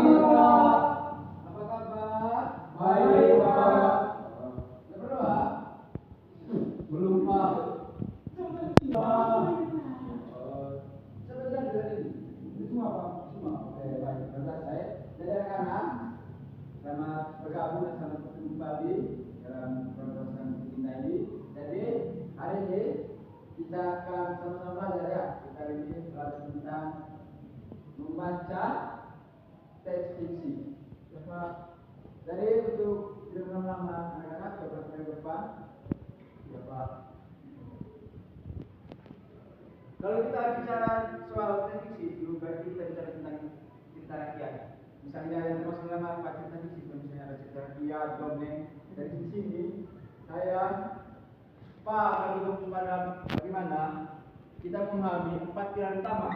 Pak. Apa kabar? Baik, Pak. Sudah berdoa? Belum, Pak. Pak. Sebentar dulu ini. Ini semua Pak, semua. Oke, baik. Berdoa saya. Jadi anak-anak, selamat bergabung dan selamat bertemu kembali dalam program kita ini. Jadi hari ini kita akan sama-sama belajar ya. Kita hari ini belajar tentang membaca teks fiksi. Jadi untuk tidak lama-lama anak-anak beberapa kali depan, ya Pak. Kalau kita bicara soal teks fiksi, itu berarti kita bicara tentang cerita rakyat. Misalnya yang termasuk dalam apa cerita fiksi, misalnya ada cerita rakyat, dongeng. Dari sini saya Pak kalau kepada bagaimana kita memahami 4 pilar utama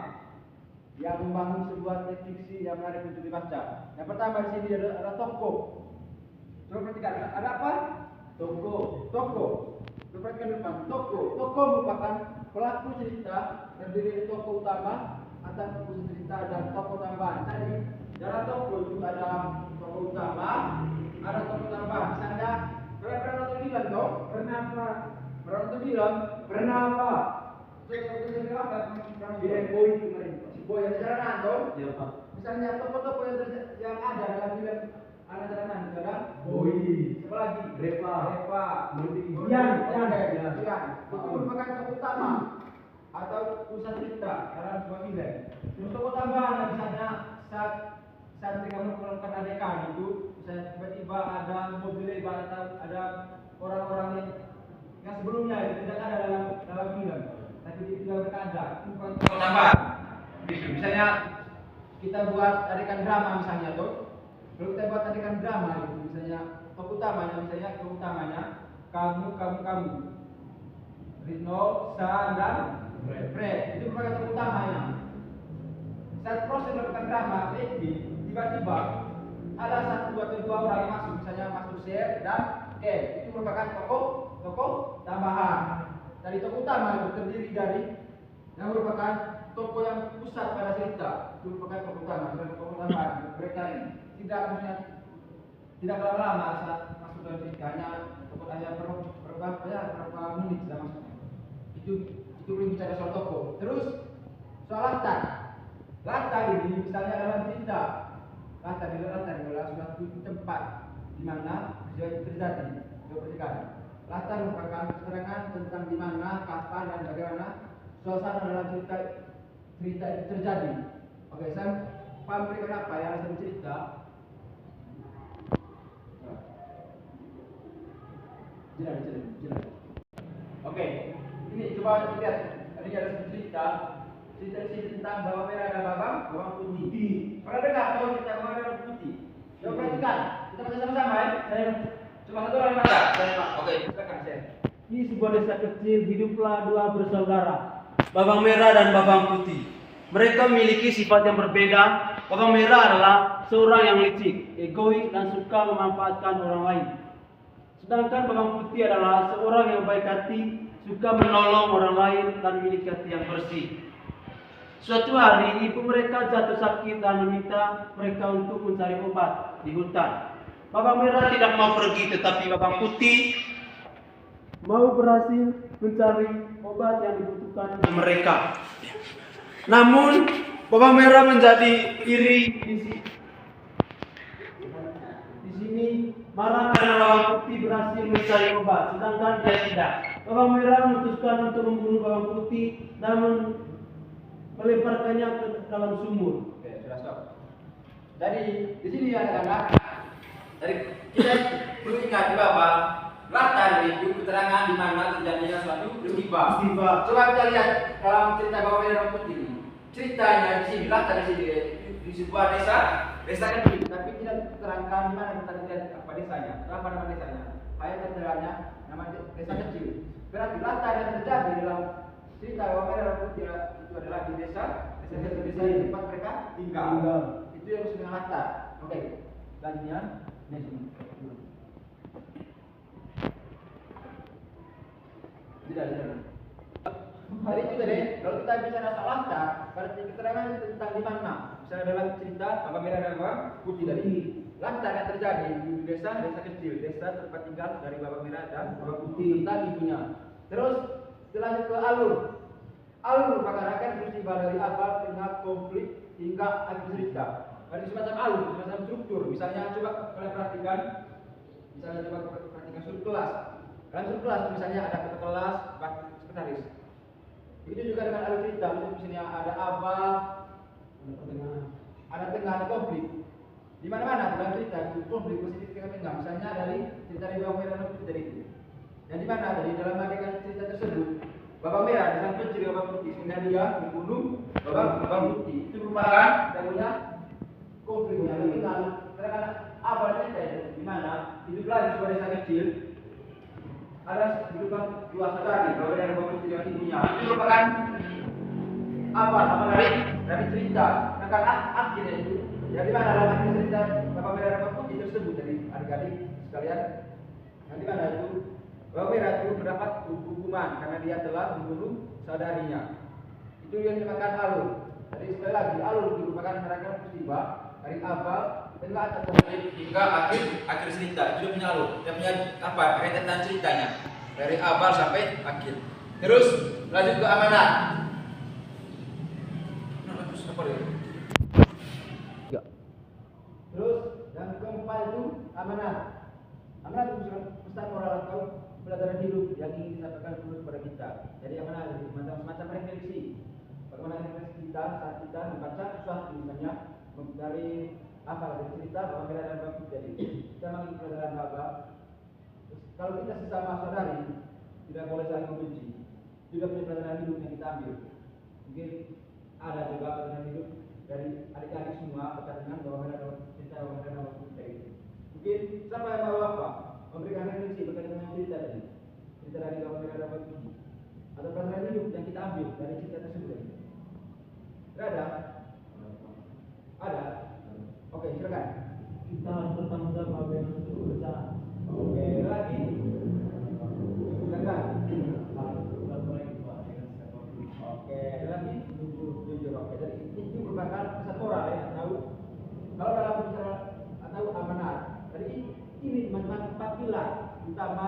yang membangun sebuah teks fiksi yang menarik untuk dibaca. Yang pertama di sini ada tokoh. Coba perhatikan, ada apa? Tokoh. Coba perhatikan depan. Tokoh merupakan pelaku cerita terdiri dari tokoh utama atau tokoh cerita dan tokoh tambahan. Jadi dalam tokoh itu ada tokoh utama, ada tokoh tambahan. Misalnya pernah nonton film dong? Pernah nonton film? Pernah apa? Di Boy kemarin. Boy yang jalanan dong? Iya Pak. Misalnya tokoh-tokoh yang ada dalam film anak jalanan, ada Boy. siapa lagi? Reva. Yan. Itu merupakan tokoh utama atau pusat cerita dalam sebuah film. Untuk tokoh tambahan misalnya saat mereka melakukan adegan itu, misalnya tiba-tiba ada mobil lebar atau ada orang-orang yang sebelumnya itu tidak ada dalam film, tapi di film mereka ada. Itu bukan tokoh tambahan. Misalnya kita buat adegan drama misalnya tuh. Kalau kita buat adegan drama itu misalnya tokoh utamanya kamu Rino, San dan Fred itu merupakan tokoh utamanya. Saat proses melakukan drama tiba-tiba ada 1 atau 2 orang yang masuk, misalnya masuk Sher dan Ken, itu merupakan tokoh tambahan. Dari tokoh utama itu terdiri dari yang merupakan tokoh yang pusat pada cerita, itu merupakan tokoh utama dan tokoh tambahan. Mereka tidak lama-lama saat masuk dalam cerita, hanya berapa menit sudah masuk. Itu belum bicara soal tokoh. Terus soal latar ini misalnya dalam cerita latar adalah suatu tempat di mana peristiwa itu terjadi. Coba. Latar merupakan keterangan tentang di mana, kapan dan bagaimana suasana dalam cerita itu terjadi. Oke, saya paham berikan apa yang saya cerita. Jelas. Oke, ini coba lihat. Tadi ada cerita tentang bawang merah dan bawang putih. Pernah dengar kalau cerita bawang merah dan putih? Coba perhatikan. Kita baca sama-sama ya. Saya cuma satu orang baca. Oke, silakan Sen. Di sebuah desa kecil hiduplah 2 bersaudara, bawang merah dan bawang putih. Mereka memiliki sifat yang berbeda. Bawang merah adalah seorang yang licik, egois dan suka memanfaatkan orang lain. Sedangkan bawang putih adalah seorang yang baik hati, suka menolong orang lain dan memiliki hati yang bersih. Suatu hari ibu mereka jatuh sakit dan meminta mereka untuk mencari obat di hutan. Bawang merah tidak mau pergi, tetapi bawang putih mau berhasil mencari obat yang dibutuhkan oleh mereka. Namun bawang merah menjadi iri di sini marah karena bawang putih berhasil mencari obat, sedangkan dia tidak. Bawang merah memutuskan untuk membunuh bawang putih dan melemparkannya ke dalam sumur. Oke, sudah stop. Jadi di sini adalah dari kita perlu ingat bahwa latar itu keterangan di mana terjadinya suatu musibah. Coba kita lihat dalam cerita bawang merah dan putih. Ceritanya di sini latar di sebuah desa kecil, tapi tidak diterangkan di mana terjadi apa desanya. Apa nama desanya? Hanya tertera nama desa kecil. Berarti latar yang terjadi dalam cerita bawang merah dan putih itu adalah di desa di tempat mereka tinggal. Itu yang disebut dengan latar. Oke, selanjutnya tidak. Hari itu deh, kalau kita bicara soal latar, berarti keterangan tentang di mana misalnya dalam cerita bawang merah dan bawang putih tadi, lantar yang terjadi di desa kecil, desa tempat tinggal dari bawang merah dan bawang putih tentang ibunya. Terus lanjut ke alur. Alur merupakan rangkaian peristiwa dari awal, tengah, konflik hingga akhir cerita. Ada semacam alur, semacam struktur. Misalnya coba kalian perhatikan, struktur kelas. Dalam struktur kelas misalnya ada ketua kelas, wakil sekretaris. Begitu juga dengan alur cerita, misalnya ada awal, ada tengah, ada konflik. Di mana-mana dalam cerita itu konflik mesti di tengah-tengah. Misalnya dari cerita dari bawang merah dan putih tadi itu. Dan di mana tadi dalam adegan cerita tersebut, bawang merah dengan pencuri bawang putih sehingga dia membunuh bawang putih. Itu merupakan punya konfliknya. Karena awal cerita itu di mana hiduplah di sebuah desa kecil. Ada hiduplah dua saudari, bawang merah dan bawang putih dengan ibunya. Itu merupakan apa dari cerita. Karena akhirnya itu. Ya di mana dalam akhir cerita bawang merah dan bawang putih tersebut dari adik-adik sekalian. Nanti mana itu bawang merah itu mendapat hukuman karena dia telah membunuh saudarinya. Itu yang dinamakan alur. Jadi sekali lagi alur itu merupakan rangkaian peristiwa dari awal tengah atau konflik hingga akhir cerita. Itu punya alur. Dia punya apa? Rentetan ceritanya dari awal sampai akhir. Terus lanjut ke amanat. Terus yang keempat itu amanat. Amanat itu pesan moral atau pelajaran hidup yang ingin disampaikan Guru kepada kita. Jadi amanat itu semacam refleksi. Bagaimana refleksi kita saat kita membaca sesuatu, misalnya dari apa dari cerita bawang merah dan bawang putih. Jadi kita mengambil pelajaran apa? Kalau kita sesama saudari tidak boleh saling membenci. Juga punya pelajaran hidup yang kita ambil. Mungkin ada juga pelajaran hidup dari adik-adik semua berkaitan dengan bawang merah dan cerita bawang merah dan bawang putih itu. Mungkin siapa yang mau apa? Memberikan refleksi berkaitan dengan cerita tadi, cerita dari bawang merah dan bawang putih, atau pelajaran hidup yang kita ambil dari cerita tersebut. Tidak ada? Ada? Oke, silakan. Kita harus bertanggung jawab apa yang sudah berjalan. Oke, lagi. Silakan. Oke, ada lagi. Jujur. Oke, jadi itu merupakan pesan moral ya, atau kalau dalam bicara atau amanat. Jadi ini teman-teman 4 pilar utama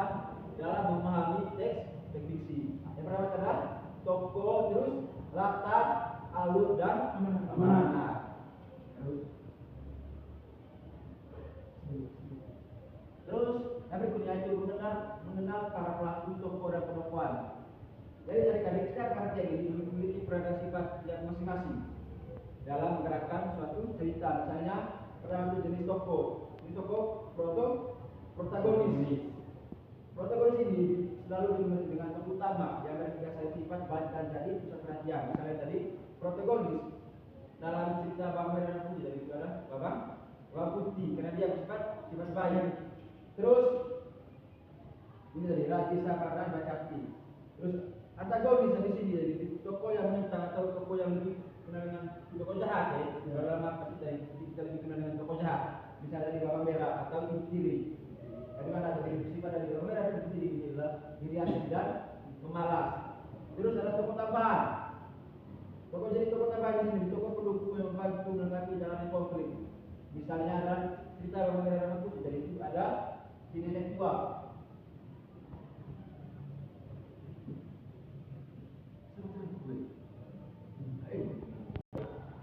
dalam memahami teks fiksi. Yang pertama adalah tokoh, terus latar, alur dan amanat. Terus yang berikutnya itu mengenal para pelaku, tokoh dan penokohan. Jadi adik-adik kita karakter ini memiliki peran sifat yang masing-masing dalam menggerakkan suatu cerita. Misalnya pertama itu jenis tokoh. Jenis tokoh protagonis. Protagonis ini selalu dimulai dengan tokoh utama yang memiliki sifat baik dan jadi pusat perhatian. Misalnya tadi protagonis dalam cerita bawang merah dan putih itu adalah bawang putih karena dia sifat baik. Terus ini dari Raja Sabar dan Bacakti. Terus antagonis di sini jadi tokoh yang menyerang atau tokoh yang lebih kenal dengan tokoh jahat ya. Dalam apa kita lebih kenal dengan tokoh jahat. Misalnya dari bawang merah atau diri. Dari mana dari sifat dari bawang merah dan diri ini adalah diri dan memalas. Terus ada tokoh tambahan. Tokoh tambahan di sini tokoh pendukung yang membantu menangani dalam konflik. Misalnya ada cerita bawang merah dan putih. Jadi itu ada si nenek tua.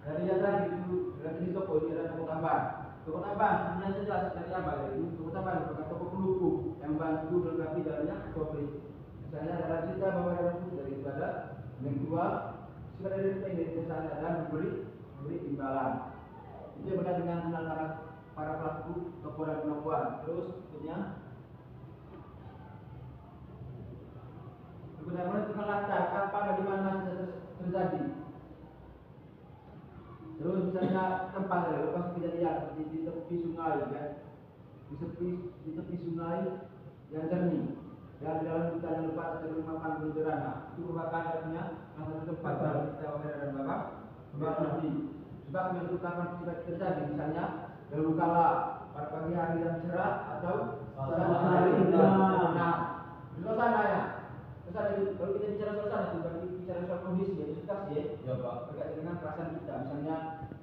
Dari yang tadi itu jenis tokoh ini adalah tokoh tambahan. Tokoh tambahan sebenarnya jelas dari apa? Yaitu tokoh tambahan merupakan tokoh pendukung yang membantu melengkapi dalamnya konflik. Misalnya dalam cerita bawang merah dan putih dari itu ada yang kedua sifat dari ini perusahaan adalah memberi imbalan. Itu yang berkaitan dengan para pelaku tokoh dan penokohan. Terus berikutnya tentang latar kapan dan di mana terjadi. Terus misalnya tempat lepas kejadian seperti di tepi sungai ya, di tepi sungai yang jernih dan dalam hutan yang lebat atau rumah panggung sederhana. Itu merupakan artinya salah satu tempat dalam kita merah dan bawang putih. Sebab yang utama tidak terjadi misalnya dahulu kala pada pagi hari yang cerah atau saat hari yang tenang. Suasana ya. Kalau kita bicara suasana itu berarti bicara soal kondisi ya, situasi ya. Berkaitan dengan perasaan kita, misalnya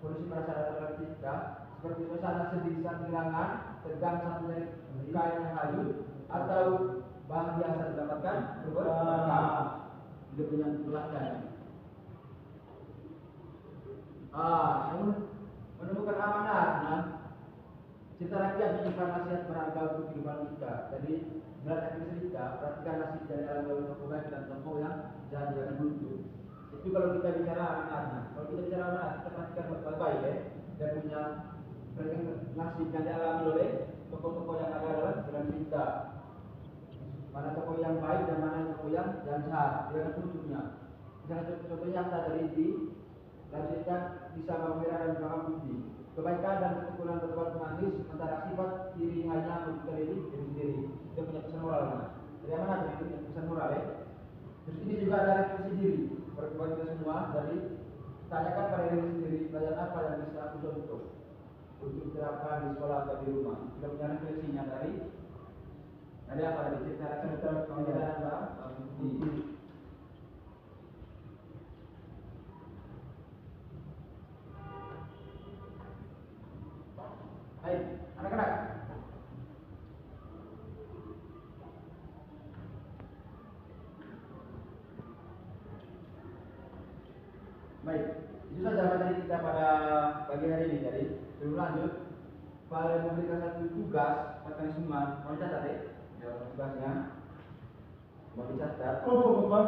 kondisi perasaan dalam kita seperti suasana sedih saat kehilangan, tegang saat mencari kain yang layu, atau bahagia saat mendapatkan berkah. Hidup yang belakang. Menemukan amanat. Nah, cita rakyat menyimpan nasihat berharga untuk kehidupan kita. Jadi berat hati cerita, perhatikan nasib dari alam bawah tokoh dan tokoh yang jangan buntu. Itu kalau kita bicara amanatnya. Kalau kita bicara amanat, kita perhatikan baik-baik ya. Dan punya nasib yang dialami oleh tokoh-tokoh yang ada dalam kita. Mana tokoh yang baik dan mana tokoh yang jahat. Dengan tunjuknya. Misalnya contohnya tadi di lanjutkan bisa bawang merah dan bawang putih. Kebaikan dan keturunan berbuat manis antara sifat diri hanya untuk diri sendiri. Dia punya pesan moralnya. Dari mana tadi punya pesan moral ya? Terus ini juga dari refleksi diri. Buat kita semua dari tanyakan pada diri sendiri belajar apa yang bisa aku contoh untuk diterapkan di sekolah atau di rumah. Kita punya refleksinya dari apa dari cerita pengajaran di Baik, anak-anak. Baik, itu saja materi kita pada pagi hari ini. Jadi sebelum lanjut, Pak memberikan satu tugas pada kalian semua. Mau dicatat ya, tugasnya. Mau dicatat. Oh, Bapak.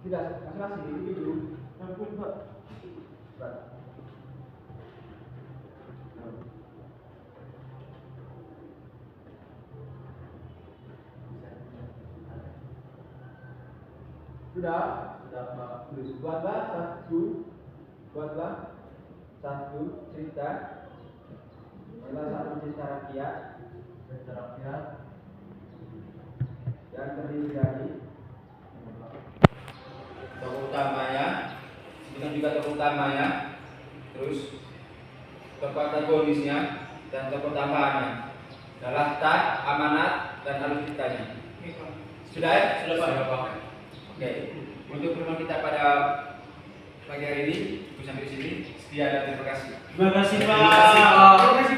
Tidak, masing-masing itu. Ampun, Pak. Baik. Sudah Pak. Buatlah satu cerita. Adalah satu cerita rakyat yang terdiri dari tokoh utamanya, dengan juga tokoh utamanya, terus tokoh antagonisnya dan tokoh tambahannya. Adalah tak, amanat, dan alur ceritanya. Sudah ya? Sudah Pak. Oke, untuk pertemuan kita pada pagi hari ini, sampai di sini. Sekian dan terima kasih. Terima kasih, Pak. Terima kasih, Pak.